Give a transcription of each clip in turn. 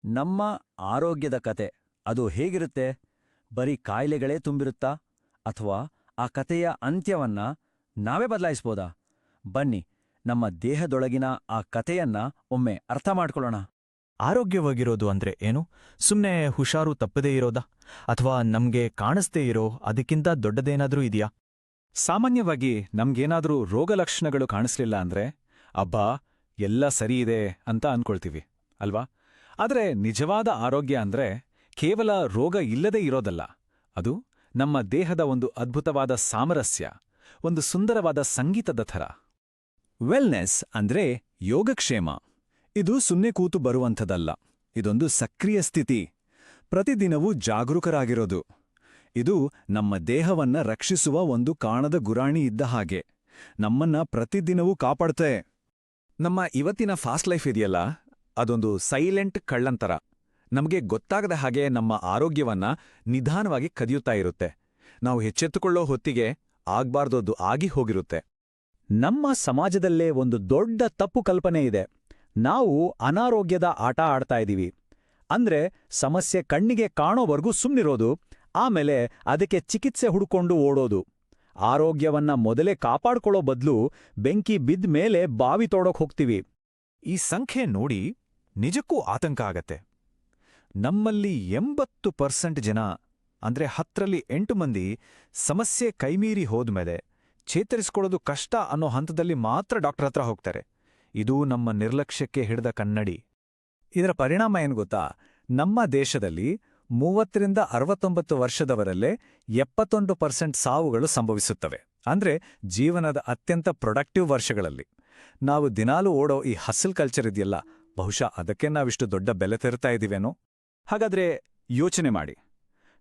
ನಮ್ಮ ಆರೋಗ್ಯದ ಕತೆ ಅದು ಹೇಗಿರುತ್ತೆ? ಬರೀ ಕಾಯಿಲೆಗಳೇ ತುಂಬಿರುತ್ತಾ? ಅಥವಾ ಆ ಕತೆಯ ಅಂತ್ಯವನ್ನ ನಾವೇ ಬದಲಾಯಿಸ್ಬೋದಾ? ಬನ್ನಿ, ನಮ್ಮ ದೇಹದೊಳಗಿನ ಆ ಕತೆಯನ್ನ ಒಮ್ಮೆ ಅರ್ಥ ಮಾಡ್ಕೊಳ್ಳೋಣ. ಆರೋಗ್ಯವಾಗಿರೋದು ಅಂದ್ರೆ ಏನು? ಸುಮ್ನೆ ಹುಷಾರು ತಪ್ಪದೇ ಇರೋದಾ? ಅಥವಾ ನಮ್ಗೆ ಕಾಣಿಸ್ದೇ ಇರೋ ಅದಕ್ಕಿಂತ ದೊಡ್ಡದೇನಾದ್ರೂ ಇದೆಯಾ? ಸಾಮಾನ್ಯವಾಗಿ ನಮ್ಗೇನಾದ್ರೂ ರೋಗಲಕ್ಷಣಗಳು ಕಾಣಿಸ್ಲಿಲ್ಲ ಅಂದ್ರೆ ಅಬ್ಬಾ ಎಲ್ಲ ಸರಿಯಿದೆ ಅಂತ ಅನ್ಕೊಳ್ತೀವಿ ಅಲ್ವಾ? ಆದ್ರೆ ನಿಜವಾದ ಆರೋಗ್ಯ ಅಂದ್ರೆ ಕೇವಲ ರೋಗ ಇಲ್ಲದೇ ಇರೋದಲ್ಲ. ಅದು ನಮ್ಮ ದೇಹದ ಒಂದು ಅದ್ಭುತವಾದ ಸಾಮರಸ್ಯ, ಒಂದು ಸುಂದರವಾದ ಸಂಗೀತದ ಥರ. ವೆಲ್ನೆಸ್ ಅಂದ್ರೆ ಯೋಗಕ್ಷೇಮ. ಇದು ಸುಮ್ಮನೆ ಕೂತು ಬರುವಂಥದ್ದಲ್ಲ. ಇದೊಂದು ಸಕ್ರಿಯ ಸ್ಥಿತಿ, ಪ್ರತಿದಿನವೂ ಜಾಗರೂಕರಾಗಿರೋದು. ಇದು ನಮ್ಮ ದೇಹವನ್ನ ರಕ್ಷಿಸುವ ಒಂದು ಕಾಣದ ಗುರಾಣಿ ಇದ್ದ ಹಾಗೆ, ನಮ್ಮನ್ನ ಪ್ರತಿದಿನವೂ ಕಾಪಾಡ್ತೆ. ನಮ್ಮ ಇವತ್ತಿನ ಫಾಸ್ಟ್ ಲೈಫ್ ಇದೆಯಲ್ಲ, ಅದೊಂದು ಸೈಲೆಂಟ್ ಕಳ್ಳಂತರ. ನಮಗೆ ಗೊತ್ತಾಗದ ಹಾಗೆ ನಮ್ಮ ಆರೋಗ್ಯವನ್ನ ನಿಧಾನವಾಗಿ ಕದಿಯುತ್ತಾ ಇರುತ್ತೆ. ನಾವು ಎಚ್ಚೆತ್ತುಕೊಳ್ಳೋ ಹೊತ್ತಿಗೆ ಆಗ್ಬಾರ್ದದ್ದು ಆಗಿ ಹೋಗಿರುತ್ತೆ. ನಮ್ಮ ಸಮಾಜದಲ್ಲೇ ಒಂದು ದೊಡ್ಡ ತಪ್ಪು ಕಲ್ಪನೆ ಇದೆ. ನಾವು ಅನಾರೋಗ್ಯದ ಆಟ ಆಡ್ತಾ ಇದೀವಿ. ಅಂದ್ರೆ ಸಮಸ್ಯೆ ಕಣ್ಣಿಗೆ ಕಾಣೋವರೆಗೂ ಸುಮ್ನಿರೋದು, ಆಮೇಲೆ ಅದಕ್ಕೆ ಚಿಕಿತ್ಸೆ ಹುಡ್ಕೊಂಡು ಓಡೋದು. ಆರೋಗ್ಯವನ್ನ ಮೊದಲೇ ಕಾಪಾಡ್ಕೊಳ್ಳೋ ಬದ್ಲು ಬೆಂಕಿ ಬಿದ್ದ ಮೇಲೆ ಬಾವಿ ತೋಡೋಕ್ ಹೋಗ್ತೀವಿ. ಈ ಸಂಖ್ಯೆ ನೋಡಿ ನಿಜಕ್ಕೂ ಆತಂಕ ಆಗತ್ತೆ. ನಮ್ಮಲ್ಲಿ 80% ಜನ, ಅಂದ್ರೆ 10ರಲ್ಲಿ 8 ಮಂದಿ ಸಮಸ್ಯೆ ಕೈಮೀರಿ ಹೋದ್ಮೇಲೆ ಚೇತರಿಸ್ಕೊಳ್ಳೋದು ಕಷ್ಟ ಅನ್ನೋ ಹಂತದಲ್ಲಿ ಮಾತ್ರ ಡಾಕ್ಟರ್ ಹತ್ರ ಹೋಗ್ತಾರೆ. ಇದು ನಮ್ಮ ನಿರ್ಲಕ್ಷ್ಯಕ್ಕೆ ಹಿಡಿದ ಕನ್ನಡಿ. ಇದರ ಪರಿಣಾಮ ಏನು ಗೊತ್ತಾ? ನಮ್ಮ ದೇಶದಲ್ಲಿ 30ರಿಂದ 69 ವರ್ಷದವರಲ್ಲೇ 71% ಸಾವುಗಳು ಸಂಭವಿಸುತ್ತವೆ. ಅಂದ್ರೆ ಜೀವನದ ಅತ್ಯಂತ ಪ್ರೊಡಕ್ಟಿವ್ ವರ್ಷಗಳಲ್ಲಿ. ನಾವು ದಿನಾಲೂ ಓಡೋ ಈ ಹಸಲ್ ಕಲ್ಚರ್ ಇದೆಯಲ್ಲ, ಬಹುಶಃ ಅದಕ್ಕೆ ನಾವಿಷ್ಟು ದೊಡ್ಡ ಬೆಲೆ ತೆರ್ತಾ ಇದ್ದೀವೇನೋ? ಹಾಗಾದ್ರೆ ಯೋಚನೆ ಮಾಡಿ,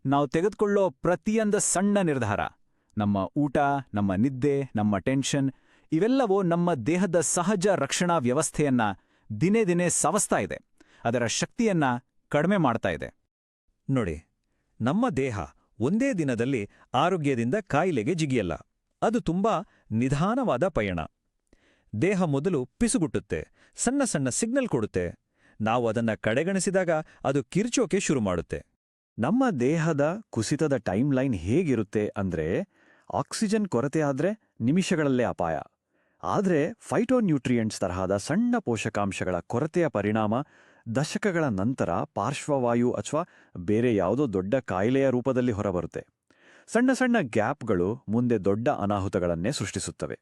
ನಾವು ತೆಗೆದುಕೊಳ್ಳೋ ಪ್ರತಿಯೊಂದು ಸಣ್ಣ ನಿರ್ಧಾರ, ನಮ್ಮ ಊಟ, ನಮ್ಮ ನಿದ್ದೆ, ನಮ್ಮ ಟೆನ್ಷನ್, ಇವೆಲ್ಲವೂ ನಮ್ಮ ದೇಹದ ಸಹಜ ರಕ್ಷಣಾ ವ್ಯವಸ್ಥೆಯನ್ನ ದಿನೇ ದಿನೇ ಸವಸ್ತಾ ಇದೆ. ಅದರ ಶಕ್ತಿಯನ್ನ ಕಡಿಮೆ ಮಾಡ್ತಾ ಇದೆ. ನೋಡಿ, ನಮ್ಮ ದೇಹ ಒಂದೇ ದಿನದಲ್ಲಿ ಆರೋಗ್ಯದಿಂದ ಕಾಯಿಲೆಗೆ ಜಿಗಿಯಲ್ಲ. ಅದು ತುಂಬಾ ನಿಧಾನವಾದ ಪಯಣ. ದೇಹ ಮೊದಲು ಪಿಸುಗುಟ್ಟುತ್ತೆ, ಸಣ್ಣ ಸಣ್ಣ ಸಿಗ್ನಲ್ ಕೊಡುತ್ತೆ. ನಾವು ಅದನ್ನ ಕಡೆಗಣಿಸಿದಾಗ ಅದು ಕಿರ್ಚೋಕೆ ಶುರು ಮಾಡುತ್ತೆ. ನಮ್ಮ ದೇಹದ ಕುಸಿತದ ಟೈಮ್ಲೈನ್ ಹೇಗಿರುತ್ತೆ ಅಂದ್ರೆ, ಆಕ್ಸಿಜನ್ ಕೊರತೆ ಆದ್ರೆ ನಿಮಿಷಗಳಲ್ಲೇ ಅಪಾಯ. ಆದ್ರೆ ಫೈಟೋನ್ಯೂಟ್ರಿಯೆಂಟ್ಸ್ ತರಹದ ಸಣ್ಣ ಪೋಷಕಾಂಶಗಳ ಕೊರತೆಯ ಪರಿಣಾಮ ದಶಕಗಳ ನಂತರ ಪಾರ್ಶ್ವವಾಯು ಅಥವಾ ಬೇರೆ ಯಾವುದೋ ದೊಡ್ಡ ಕಾಯಿಲೆಯ ರೂಪದಲ್ಲಿ ಹೊರಬರುತ್ತೆ. ಸಣ್ಣ ಸಣ್ಣ ಗ್ಯಾಪ್ಗಳು ಮುಂದೆ ದೊಡ್ಡ ಅನಾಹುತಗಳನ್ನೇ ಸೃಷ್ಟಿಸುತ್ತವೆ.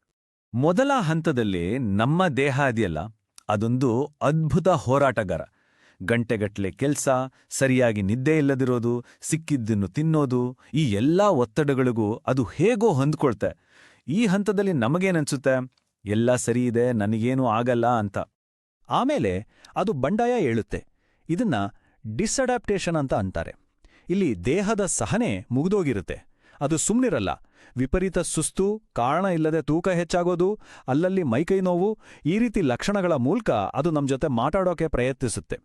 ಮೊದಲ ಹಂತದಲ್ಲಿ ನಮ್ಮ ದೇಹ ಇದೆಯಲ್ಲ, ಅದೊಂದು ಅದ್ಭುತ ಹೋರಾಟಗಾರ. ಗಂಟೆಗಟ್ಲೆ ಕೆಲ್ಸ, ಸರಿಯಾಗಿ ನಿದ್ದೆ ಇಲ್ಲದಿರೋದು, ಸಿಕ್ಕಿದ್ದನ್ನು ತಿನ್ನೋದು, ಈ ಎಲ್ಲಾ ಒತ್ತಡಗಳಿಗೂ ಅದು ಹೇಗೋ ಹೊಂದ್ಕೊಳ್ತೆ. ಈ ಹಂತದಲ್ಲಿ ನಮಗೇನನ್ಸುತ್ತೆ? ಎಲ್ಲ ಸರಿಯಿದೆ, ನನಗೇನೂ ಆಗಲ್ಲ ಅಂತ. ಆಮೇಲೆ ಅದು ಬಂಡಾಯ ಏಳುತ್ತೆ. ಇದನ್ನ ಡಿಸ್ಅಡಾಪ್ಟೇಷನ್ ಅಂತ ಅಂತಾರೆ. ಇಲ್ಲಿ ದೇಹದ ಸಹನೆ ಮುಗಿದೋಗಿರುತ್ತೆ. ಅದು ಸುಮ್ನಿರಲ್ಲ. ವಿಪರೀತ ಸುಸ್ತು, ಕಾರಣ ಇಲ್ಲದೆ ತೂಕ ಹೆಚ್ಚಾಗೋದು, ಅಲ್ಲಲ್ಲಿ ಮೈಕೈ ನೋವು, ಈ ರೀತಿ ಲಕ್ಷಣಗಳ ಮೂಲಕ ಅದು ನಮ್ ಜೊತೆ ಮಾತಾಡೋಕೆ ಪ್ರಯತ್ನಿಸುತ್ತೆ.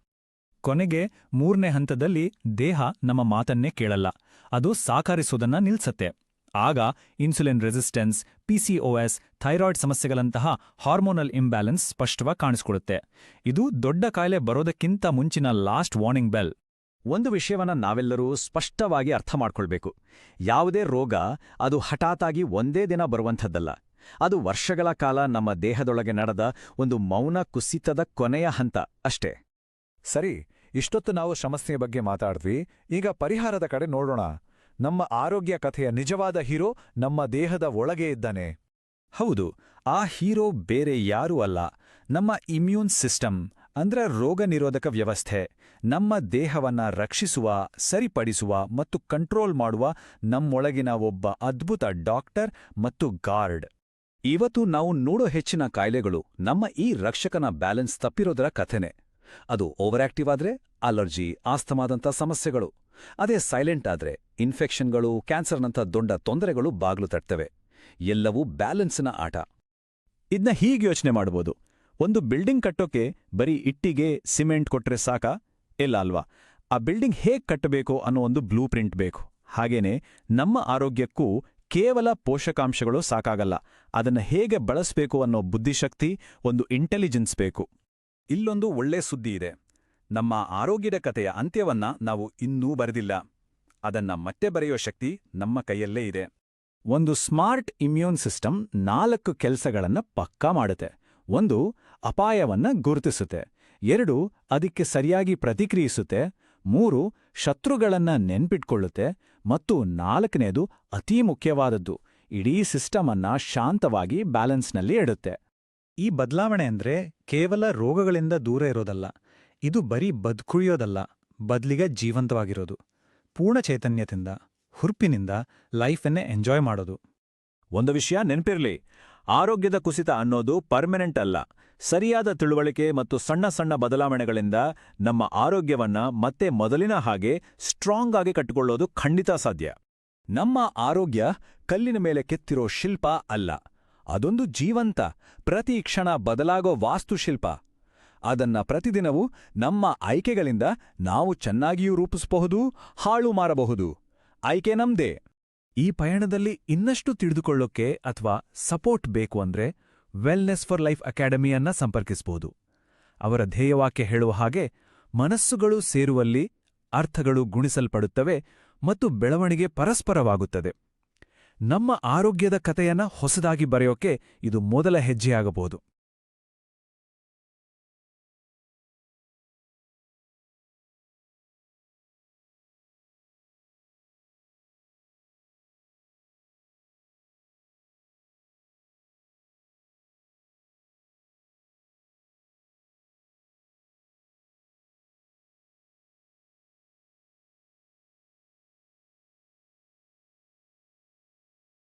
ಕೊನೆಗೆ 3ನೇ ಹಂತದಲ್ಲಿ ದೇಹ ನಮ್ಮ ಮಾತನ್ನೇ ಕೇಳಲ್ಲ. ಅದು ಸಾಕಾರಿಸೋದನ್ನ ನಿಲ್ಸತ್ತೆ. ಆಗ ಇನ್ಸುಲಿನ್ ರೆಸಿಸ್ಟೆನ್ಸ್, PCOS, ಥೈರಾಯ್ಡ್ ಸಮಸ್ಯೆಗಳಂತಹ ಹಾರ್ಮೋನಲ್ ಇಂಬ್ಯಾಲೆನ್ಸ್ ಸ್ಪಷ್ಟವಾಗಿ ಕಾಣಿಸ್ಕೊಳ್ಳುತ್ತೆ. ಇದು ದೊಡ್ಡ ಕಾಯಿಲೆ ಬರೋದಕ್ಕಿಂತ ಮುಂಚಿನ ಲಾಸ್ಟ್ ವಾರ್ನಿಂಗ್ ಬೆಲ್. ಒಂದು ವಿಷಯವನ್ನ ನಾವೆಲ್ಲರೂ ಸ್ಪಷ್ಟವಾಗಿ ಅರ್ಥ ಮಾಡ್ಕೊಳ್ಬೇಕು. ಯಾವುದೇ ರೋಗ ಅದು ಹಠಾತ್ತಾಗಿ ಒಂದೇ ದಿನ ಬರುವಂಥದ್ದಲ್ಲ. ಅದು ವರ್ಷಗಳ ಕಾಲ ನಮ್ಮ ದೇಹದೊಳಗೆ ನಡೆದ ಒಂದು ಮೌನ ಕುಸಿತದ ಕೊನೆಯ ಹಂತ ಅಷ್ಟೇ. ಸರಿ, ಇಷ್ಟೊತ್ತು ನಾವು ಸಮಸ್ಯೆಯ ಬಗ್ಗೆ ಮಾತಾಡ್ದ್ವಿ. ಈಗ ಪರಿಹಾರದ ಕಡೆ ನೋಡೋಣ. ನಮ್ಮ ಆರೋಗ್ಯ ಕಥೆಯ ನಿಜವಾದ ಹೀರೋ ನಮ್ಮ ದೇಹದ ಒಳಗೆ ಇದ್ದಾನೆ. ಹೌದು, ಆ ಹೀರೋ ಬೇರೆ ಯಾರೂ ಅಲ್ಲ, ನಮ್ಮ ಇಮ್ಯೂನ್ ಸಿಸ್ಟಮ್, ಅಂದ್ರೆ ರೋಗ ನಿರೋಧಕ ವ್ಯವಸ್ಥೆ. ನಮ್ಮ ದೇಹವನ್ನ ರಕ್ಷಿಸುವ, ಸರಿಪಡಿಸುವ ಮತ್ತು ಕಂಟ್ರೋಲ್ ಮಾಡುವ ನಮ್ಮೊಳಗಿನ ಒಬ್ಬ ಅದ್ಭುತ ಡಾಕ್ಟರ್ ಮತ್ತು ಗಾರ್ಡ್. ಇವತ್ತು ನಾವು ನೋಡೋ ಹೆಚ್ಚಿನ ಕಾಯಿಲೆಗಳು ನಮ್ಮ ಈ ರಕ್ಷಕನ ಬ್ಯಾಲೆನ್ಸ್ ತಪ್ಪಿರೋದರ ಕಥೆನೆ. ಅದು ಓವರ್ ಆಕ್ಟಿವ್ ಆದ್ರೆ ಅಲರ್ಜಿ, ಆಸ್ತಮಾದಂಥ ಸಮಸ್ಯೆಗಳು. ಅದೇ ಸೈಲೆಂಟ್ ಆದ್ರೆ ಇನ್ಫೆಕ್ಷನ್ಗಳು, ಕ್ಯಾನ್ಸರ್ನಂಥ ದೊಡ್ಡ ತೊಂದರೆಗಳು ಬಾಗ್ಲು ತಟ್ತವೆ. ಎಲ್ಲವೂ ಬ್ಯಾಲೆನ್ಸ್ನ ಆಟ. ಇದನ್ನ ಹೀಗೆ ಯೋಚನೆ ಮಾಡ್ಬೋದು. ಒಂದು ಬಿಲ್ಡಿಂಗ್ ಕಟ್ಟೋಕೆ ಬರೀ ಇಟ್ಟಿಗೆ, ಸಿಮೆಂಟ್ ಕೊಟ್ರೆ ಸಾಕಾ? ಇಲ್ಲ ಅಲ್ವಾ? ಆ ಬಿಲ್ಡಿಂಗ್ ಹೇಗ್ ಕಟ್ಟಬೇಕು ಅನ್ನೋ ಒಂದು ಬ್ಲೂ ಪ್ರಿಂಟ್ ಬೇಕು. ಹಾಗೇನೆ ನಮ್ಮ ಆರೋಗ್ಯಕ್ಕೂ ಕೇವಲ ಪೋಷಕಾಂಶಗಳು ಸಾಕಾಗಲ್ಲ. ಅದನ್ನ ಹೇಗೆ ಬಳಸ್ಬೇಕು ಅನ್ನೋ ಬುದ್ಧಿಶಕ್ತಿ, ಒಂದು ಇಂಟೆಲಿಜೆನ್ಸ್ ಬೇಕು. ಇಲ್ಲೊಂದು ಒಳ್ಳೆ ಸುದ್ದಿ ಇದೆ. ನಮ್ಮ ಆರೋಗ್ಯದ ಕಥೆಯ ಅಂತ್ಯವನ್ನ ನಾವು ಇನ್ನೂ ಬರೆದಿಲ್ಲ. ಅದನ್ನ ಮತ್ತೆ ಬರೆಯೋ ಶಕ್ತಿ ನಮ್ಮ ಕೈಯಲ್ಲೇ ಇದೆ. ಒಂದು ಸ್ಮಾರ್ಟ್ ಇಮ್ಯೂನ್ ಸಿಸ್ಟಮ್ 4 ಕೆಲಸಗಳನ್ನ ಪಕ್ಕಾ ಮಾಡುತ್ತೆ. 1. ಅಪಾಯವನ್ನ ಗುರುತಿಸುತ್ತೆ. 2. ಅದಕ್ಕೆ ಸರಿಯಾಗಿ ಪ್ರತಿಕ್ರಿಯಿಸುತ್ತೆ. 3. ಶತ್ರುಗಳನ್ನ ನೆನ್ಪಿಟ್ಕೊಳ್ಳುತ್ತೆ. ಮತ್ತು 4ನೇದು ಅತೀ ಮುಖ್ಯವಾದದ್ದು, ಇಡೀ ಸಿಸ್ಟಮ್ ಅನ್ನ ಶಾಂತವಾಗಿ ಬ್ಯಾಲೆನ್ಸ್ನಲ್ಲಿ ಇಡುತ್ತೆ. ಈ ಬದಲಾವಣೆ ಅಂದ್ರೆ ಕೇವಲ ರೋಗಗಳಿಂದ ದೂರ ಇರೋದಲ್ಲ, ಇದು ಬರೀ ಬದುಕುಳಿಯೋದಲ್ಲ, ಬದ್ಲಿಗೆ ಜೀವಂತವಾಗಿರೋದು, ಪೂರ್ಣ ಚೈತನ್ಯದಿಂದ, ಹುರುಪಿನಿಂದ ಲೈಫನ್ನೇ ಎಂಜಾಯ್ ಮಾಡೋದು. ಒಂದು ವಿಷಯ ನೆನ್ಪಿರ್ಲಿ, ಆರೋಗ್ಯದ ಕುಸಿತ ಅನ್ನೋದು ಪರ್ಮನೆಂಟ್ ಅಲ್ಲ. ಸರಿಯಾದ ತಿಳುವಳಿಕೆ ಮತ್ತು ಸಣ್ಣ ಸಣ್ಣ ಬದಲಾವಣೆಗಳಿಂದ ನಮ್ಮ ಆರೋಗ್ಯವನ್ನ ಮತ್ತೆ ಮೊದಲಿನ ಹಾಗೆ ಸ್ಟ್ರಾಂಗ್ ಆಗಿ ಕಟ್ಟಿಕೊಳ್ಳೋದು ಖಂಡಿತ ಸಾಧ್ಯ. ನಮ್ಮ ಆರೋಗ್ಯ ಕಲ್ಲಿನ ಮೇಲೆ ಕೆತ್ತಿರೋ ಶಿಲ್ಪ ಅಲ್ಲ, ಅದೊಂದು ಜೀವಂತ, ಪ್ರತಿ ಕ್ಷಣ ಬದಲಾಗೋ ವಾಸ್ತುಶಿಲ್ಪ. ಅದನ್ನ ಪ್ರತಿದಿನವೂ ನಮ್ಮ ಆಯ್ಕೆಗಳಿಂದ ನಾವು ಚೆನ್ನಾಗಿಯೂ ರೂಪಿಸಬಹುದು, ಹಾಳು ಮಾರಬಹುದು. ಆಯ್ಕೆ ನಮ್ದೇ. ಈ ಪಯಣದಲ್ಲಿ ಇನ್ನಷ್ಟು ತಿಳಿದುಕೊಳ್ಳೋಕೆ ಅಥವಾ ಸಪೋರ್ಟ್ ಬೇಕು ಅಂದ್ರೆ ವೆಲ್ನೆಸ್ ಫಾರ್ ಲೈಫ್ ಅಕಾಡೆಮಿಯನ್ನ ಸಂಪರ್ಕಿಸಬಹುದು. ಅವರ ಧ್ಯೇಯವಾಕ್ಯ ಹೇಳುವ ಹಾಗೆ, ಮನಸ್ಸುಗಳು ಸೇರುವಲ್ಲಿ ಅರ್ಥಗಳು ಗುಣಿಸಲ್ಪಡುತ್ತವೆ ಮತ್ತು ಬೆಳವಣಿಗೆ ಪರಸ್ಪರವಾಗುತ್ತದೆ. ನಮ್ಮ ಆರೋಗ್ಯದ ಕಥೆಯನ್ನ ಹೊಸದಾಗಿ ಬರೆಯೋಕೆ ಇದು ಮೊದಲ ಹೆಜ್ಜೆಯಾಗಬಹುದು.